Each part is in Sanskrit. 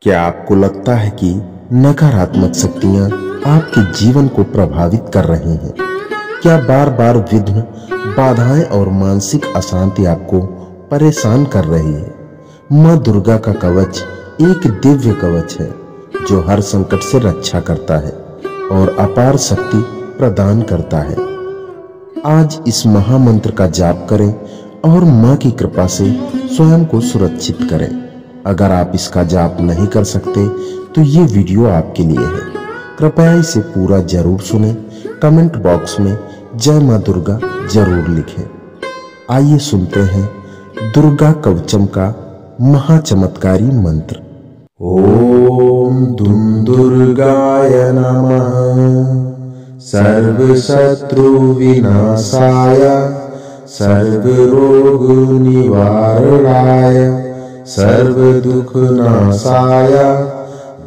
क्या आपको लगता है कि नकारात्मक शक्तियां आपके जीवन को प्रभावित कर रही हैं? क्या बार बार विघ्न, बाधाएं और मानसिक अशांति आपको परेशान कर रही है? माँ दुर्गा का कवच एक दिव्य कवच है जो हर संकट से रक्षा करता है और अपार शक्ति प्रदान करता है। आज इस महामंत्र का जाप करें और माँ की कृपा से स्वयं को सुरक्षित करें। अगर आप इसका जाप नहीं कर सकते तो ये वीडियो आपके लिए है। कृपया इसे पूरा जरूर सुनें। कमेंट बॉक्स में जय माँ दुर्गा जरूर लिखें। आइए सुनते हैं दुर्गा कवचम का महाचमत्कारी मंत्र। ओम दुम दुर्गाय नमः। सर्व शत्रु विनाशाय सर्व रोग निवारणाय सर्व दुख नाशाय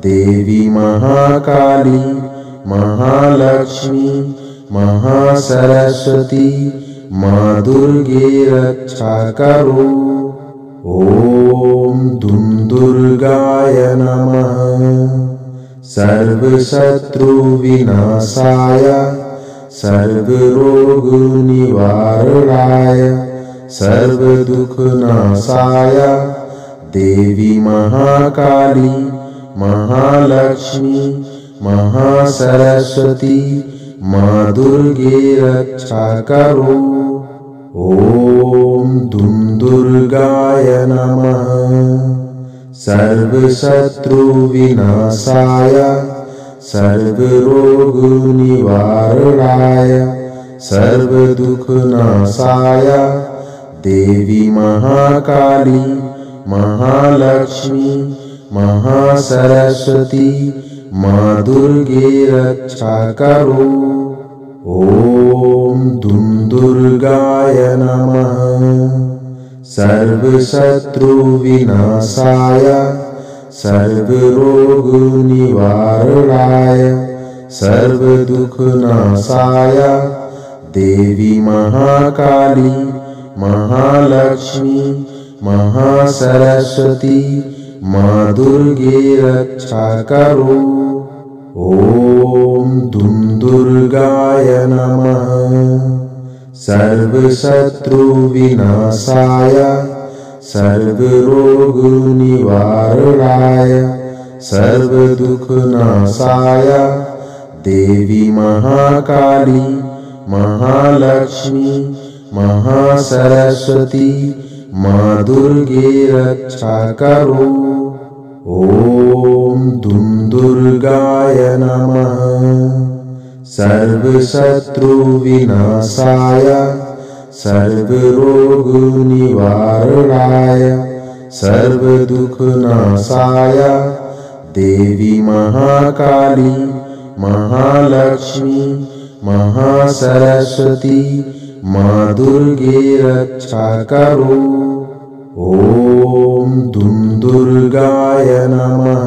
देवी महाकाली महालक्ष्मी महासरस्वती माँ दुर्गे रक्षा करो। ओम दुम दुर्गाय नमः। सर्व शत्रु विनाशाय सर्व रोग निवारणाय सर्व दुख नाशाय देवी महाकाली महालक्ष्मी महासरस्वती माँ दुर्गे रक्षा करो। ओम दुम दुर्गाय नमः। सर्व शत्रु विनाशाय सर्व रोग निवारणाय सर्व दुख नाशाय देवी महाकाली महालक्ष्मी महासरस्वती माँ दुर्गे रक्षा करो। ओम दुम दुर्गाय नमः। सर्व शत्रु विनाशाय सर्व रोग निवारणाय सर्व दुख नाशाय देवी महाकाली महालक्ष्मी महासरस्वती माँ दुर्गे रक्षा करो। ओम दुम दुर्गाय नमः। सर्व शत्रु विनाशाय सर्व रोग निवारणाय सर्व दुख नाशाय देवी महाकाली महालक्ष्मी महासरस्वती माँ दुर्गे रक्षा करो। ओम दुम दुर्गाय नमः। सर्व शत्रु विनाशाय सर्व रोग निवारणाय सर्व दुख नाशाय देवी महाकाली महालक्ष्मी महासरस्वती माँ दुर्गे रक्षा करो। ओम दुम दुर्गाय नमः।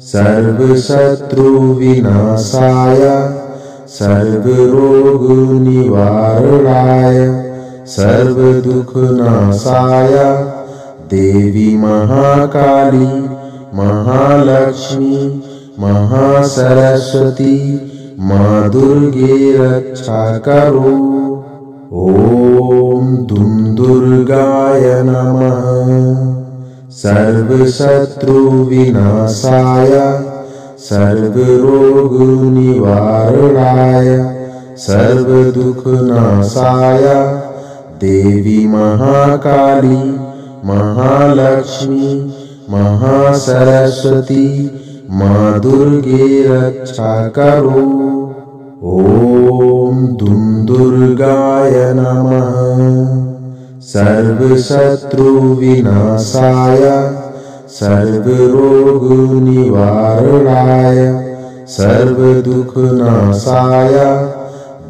सर्व शत्रु विनाशाय सर्व रोग निवारणाय सर्व दुख नाशाय देवी महाकाली महालक्ष्मी महासरस्वती माँ दुर्गे रक्षा करो। ओम दुम दुर्गाय नमः। सर्व शत्रु विनाशाय सर्व रोग निवारणाय सर्व दुख नाशाय देवी महाकाली महालक्ष्मी महासरस्वती माँ दुर्गे रक्षा करो। ओम दुम दुर्गाय नमः। सर्व शत्रु विनाशाय सर्व रोग निवारणाय सर्व दुख नाशाय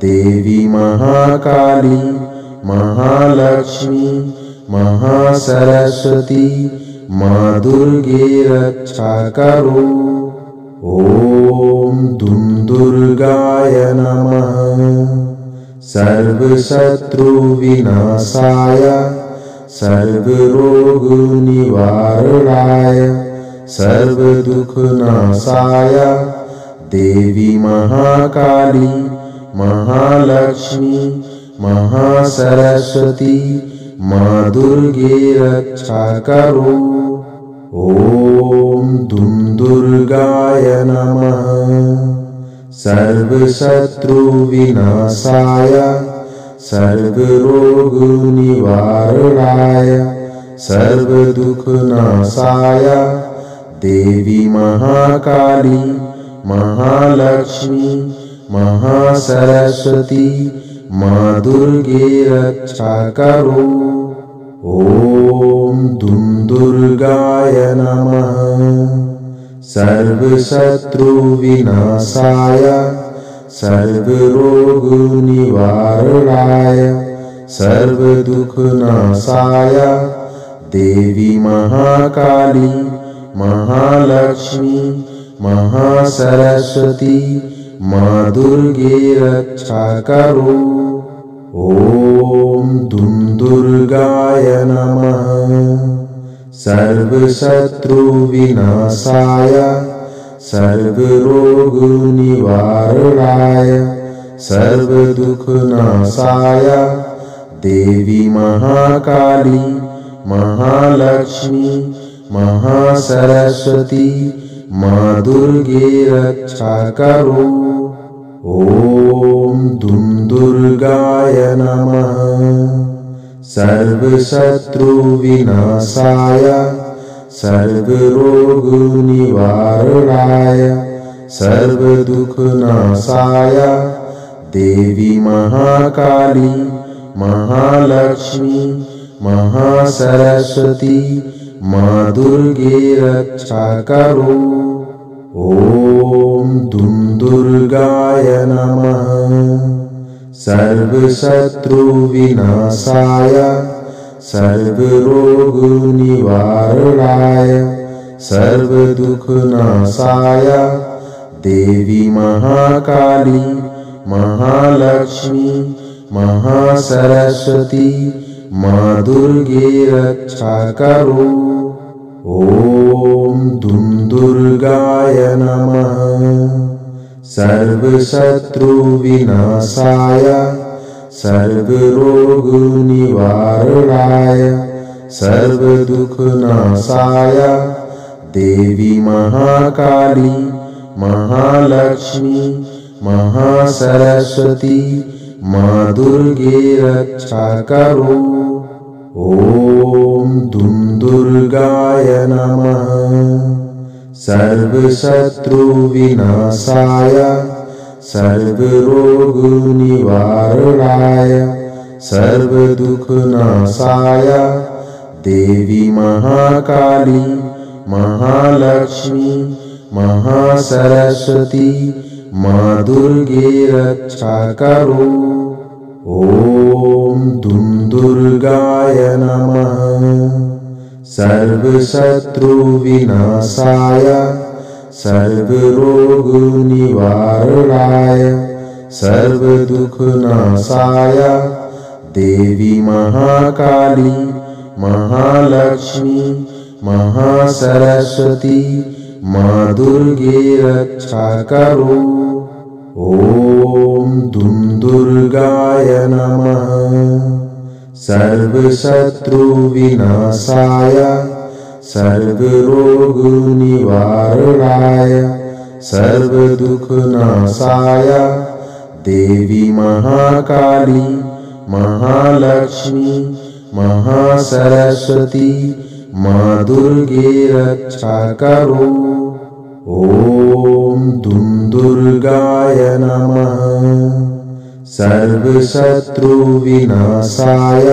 देवी महाकाली महालक्ष्मी महासरस्वती माँ दुर्गे रक्षा करो। ओम दुम दुर्गाय नमः। सर्व शत्रु विनाशाय सर्व रोग निवारणाय सर्वदुःखनाशाय देवी महाकाली महालक्ष्मी महासरस्वती माँ दुर्गे रक्षा करो। ओम दुम दुर्गाय नमः। सर्वशत्रु विनाशाय सर्वरोग निवारणाय सर्वदुःखनाशाय देवी महाकाली महालक्ष्मी महासरस्वती माँ दुर्गे रक्षा करो। ओम दुम दुर्गाय नमः। सर्वशत्रु विनाशाय सर्वरोग निवारणाय सर्वदुःखनाशाय देवी महाकाली महालक्ष्मी महासरस्वती माँ दुर्गे रक्षा करो। ओम दुम दुर्गाय नमः। सर्वशत्रु विनाशाय सर्वरोग निवारणाय सर्वदुःखनाशाय देवी महाकाली महालक्ष्मी महासरस्वती माँ दुर्गे रक्षा करो। ओम दुम दुर्गाय नमः। सर्वशत्रु विनाशाय सर्वरोग निवारणाय सर्वदुःखनाशाय देवी महाकाली महालक्ष्मी महासरस्वती माँ दुर्गे रक्षा करो। ओम दुम दुर्गाय नमः। सर्वशत्रु विनाशाय सर्वरोग निवारणाय सर्वदुःखनाशाय देवी महाकाली महालक्ष्मी महासरस्वती माँ दुर्गे रक्षा करो। ओम दुम दुर्गाय नमः। सर्वशत्रु विनाशाय सर्वरोग निवारणाय सर्वदुःखनाशाय देवी महाकाली महालक्ष्मी महासरस्वती माँ दुर्गे रक्षा करो। ओम दुम दुर्गाय नमः। सर्वशत्रु विनाशाय सर्वरोग निवारणाय सर्वदुःखनाशाय देवी महाकाली महालक्ष्मी महासरस्वती माँ दुर्गे रक्षा करो। ओम दुम दुर्गाय नमः। सर्वशत्रु विनाशाय सर्वरोग निवारणाय सर्वदुःखनाशाय देवी महाकाली महालक्ष्मी महासरस्वती माँ दुर्गे रक्षा करो। ओम दुम दुर्गाय नमः। सर्वशत्रु विनाशाय सर्वरोग निवारणाय सर्वदुःखनाशाय देवी महाकाली महालक्ष्मी महासरस्वती माँ दुर्गे रक्षा करो। ओम दुम दुर्गाय नमः। सर्वशत्रु विनाशाय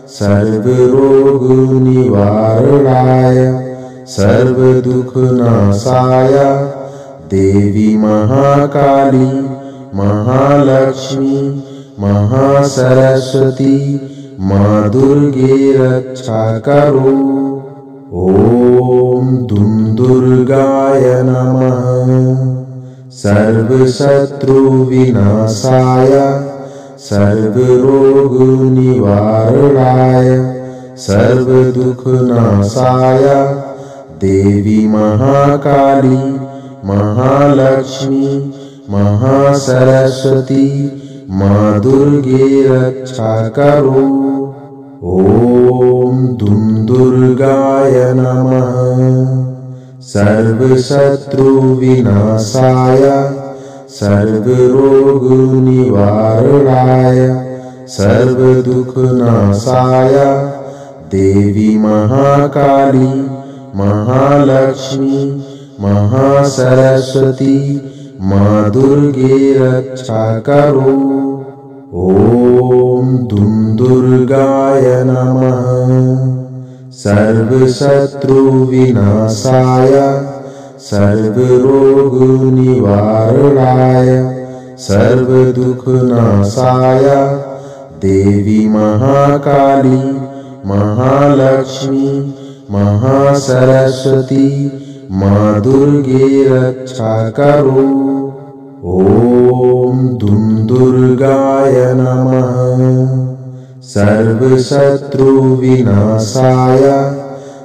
सर्वरोग निवारणाय सर्वदुःखनाशाय देवी महाकाली महालक्ष्मी महासरस्वती माँ दुर्गे रक्षा करो। ओम दुम दुर्गाय नमः। सर्वशत्रु विनाशाय सर्वरोग निवारणाय सर्वदुःखनाशाय देवी महाकाली, महालक्ष्मी, महासरस्वती, माँ दुर्गे रक्षा करो। ओम दुम दुर्गाय नमः। सर्वशत्रु विनाशाय, सर्वरोग निवारणाय, सर्वदुःखनाशाय, देवी महाकाली, महालक्ष्मी, महासरस्वती, माँ दुर्गे रक्षा करो। ओम दुम दुर्गाय नमः। सर्वशत्रु विनाशाय, सर्वरोग निवारणाय, सर्वदुःखनाशाय, देवी महाकाली, महालक्ष्मी, महासरस्वती, माँ दुर्गे रक्षा करो। ओम दुम दुर्गाय नमः। सर्वशत्रु विनाशाय,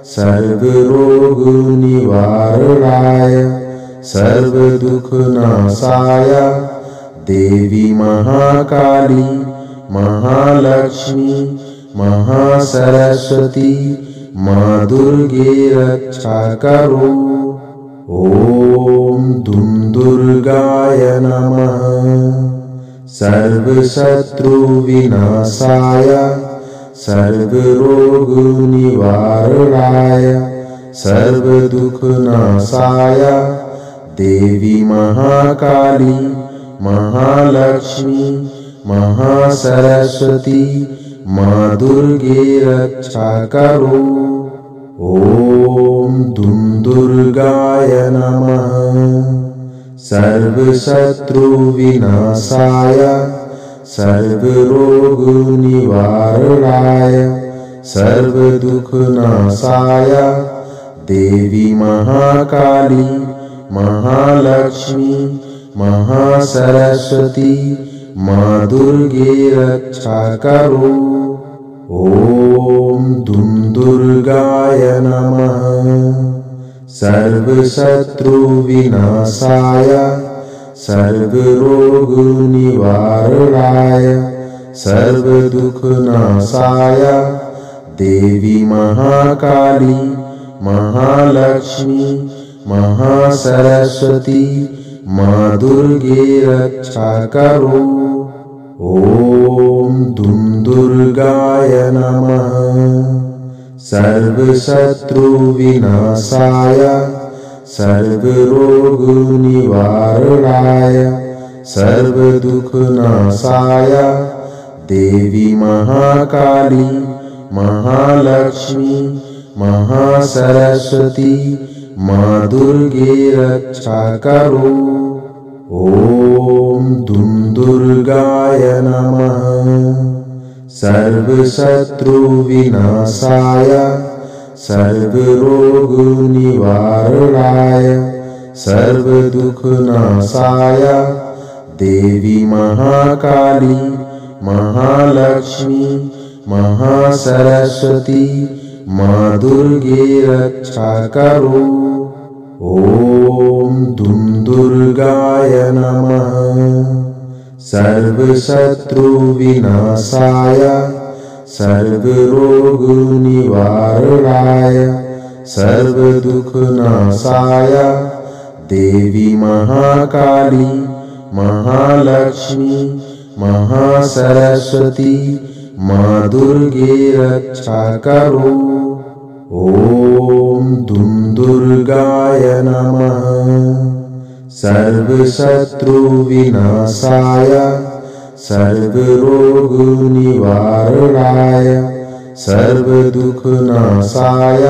सर्वरोग निवारणाय, सर्वदुःखनाशाय, देवी महाकाली, महालक्ष्मी, महासरस्वती, माँ दुर्गे रक्षा करो। ओम दुम दुर्गाय नमः। सर्वशत्रु विनाशाय, सर्वरोग निवारणाय, सर्वदुःखनाशाय, देवी महाकाली, महालक्ष्मी, महासरस्वती, माँ दुर्गे रक्षा करो। ओम दुम दुर्गाय नमः। सर्वशत्रु विनाशाय, सर्वरोग निवारणाय, सर्वदुःखनाशाय, देवी महाकाली, महालक्ष्मी, महासरस्वती, माँ दुर्गे रक्षा करो। ओम दुम दुर्गाय नमः। सर्वशत्रु विनाशाय, सर्वरोग निवारणाय, सर्वदुःखनाशाय, देवी महाकाली, महालक्ष्मी, महासरस्वती, माँ दुर्गे रक्षा करो। ओम दुम दुर्गाय नमः। सर्वशत्रु विनाशाय, सर्वरोग निवारणाय, सर्वदुःखनाशाय, देवी महाकाली, महालक्ष्मी, महासरस्वती, माँ दुर्गे रक्षा करो। ओम दुम दुर्गाय नमः। सर्वशत्रु विनाशाय, सर्वरोग निवारणाय, सर्वदुःखनाशाय, देवी महाकाली, महालक्ष्मी, महासरस्वती, माँ दुर्गे रक्षा करो। ओम दुम दुर्गाय नमः। सर्वशत्रु विनाशाय, सर्वरोग निवारणाय, सर्वदुःखनाशाय, देवी महाकाली, महालक्ष्मी, महासरस्वती, माँ दुर्गे रक्षा करो। ओम दुम दुर्गाय नमः। सर्वशत्रु विनाशाय, सर्वरोग निवारणाय, सर्वदुःखनाशाय,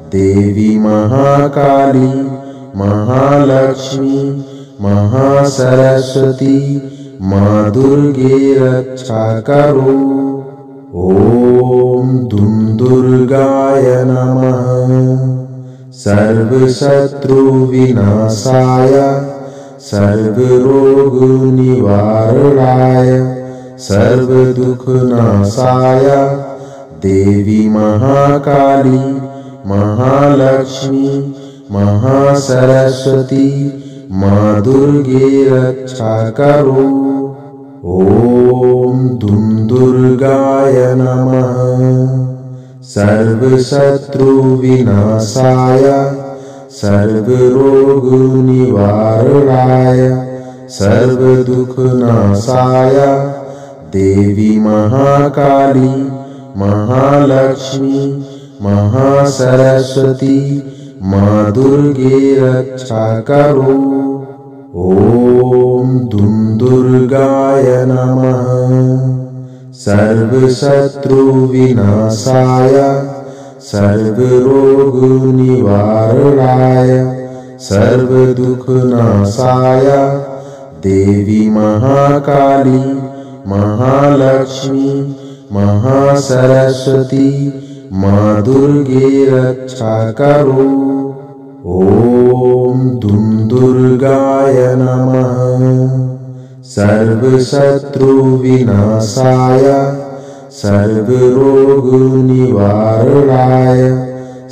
देवी महाकाली, महालक्ष्मी, महासरस्वती, माँ दुर्गे रक्षा करो। ओम दुम दुर्गाय नमः। सर्वशत्रु विनाशाय, सर्वरोग निवारणाय, सर्वदुःखनाशाय, देवी महाकाली, महालक्ष्मी महासरस्वती माँ दुर्गे रक्षा करो। ओम दुम दुर्गाय नमः। सर्वशत्रु विनाशाय सर्वरोग निवारणाय सर्वदुःखनाशाय देवी महाकाली महालक्ष्मी महासरस्वती माँ दुर्गे रक्षा करो। ओम दुम दुर्गाय नमः। सर्वशत्रु विनाशाय सर्वरोग निवारणाय सर्वदुःखनाशाय देवी महाकाली महालक्ष्मी महासरस्वती माँ दुर्गे रक्षा करो। ओम दुम दुर्गाय नमः। सर्वशत्रु विनाशाय सर्वरोग निवारणाय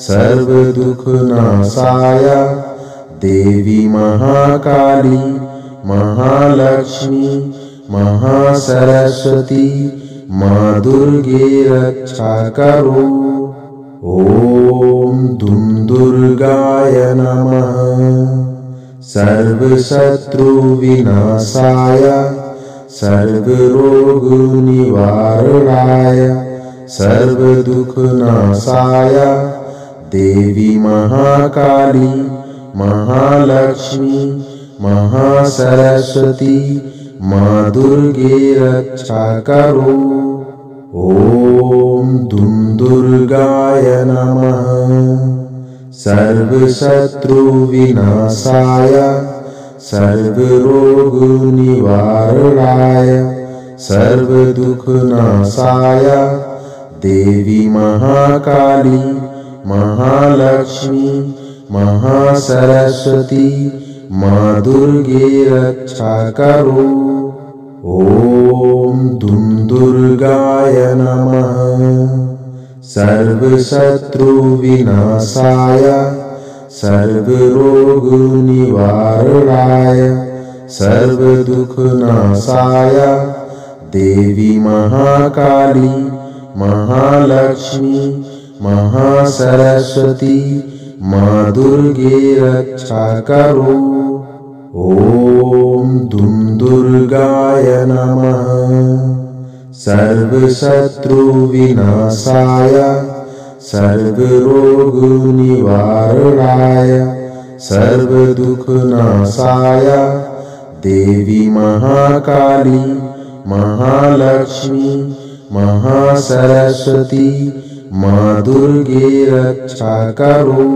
सर्वदुःखनाशाय देवी महाकाली महालक्ष्मी महासरस्वती माँ दुर्गे रक्षा करो। ओम दुम दुर्गाय नमः। सर्वशत्रु विनाशाय सर्वरोग निवारणाय सर्वदुःखनाशाय देवी महाकाली महालक्ष्मी महासरस्वती माँ दुर्गे रक्षा करो। ओम दुम दुर्गाय नमः। सर्वशत्रु विनाशाय सर्वरोग निवारणाय सर्वदुःखनाशाय देवी महाकाली महालक्ष्मी महासरस्वती माँ दुर्गे रक्षा करो। ओम दुम दुर्गाय नमः। सर्वशत्रु विनाशाय सर्वरोग निवारणाय सर्वदुःखनाशाय देवी महाकाली महालक्ष्मी महासरस्वती माँ दुर्गे रक्षा करो। ओम दुम दुर्गाय नमः। सर्वशत्रु विनाशाय सर्वरोग निवारणाय सर्वदुःखनाशाय देवी महाकाली महालक्ष्मी महासरस्वती माँ दुर्गे रक्षा करो।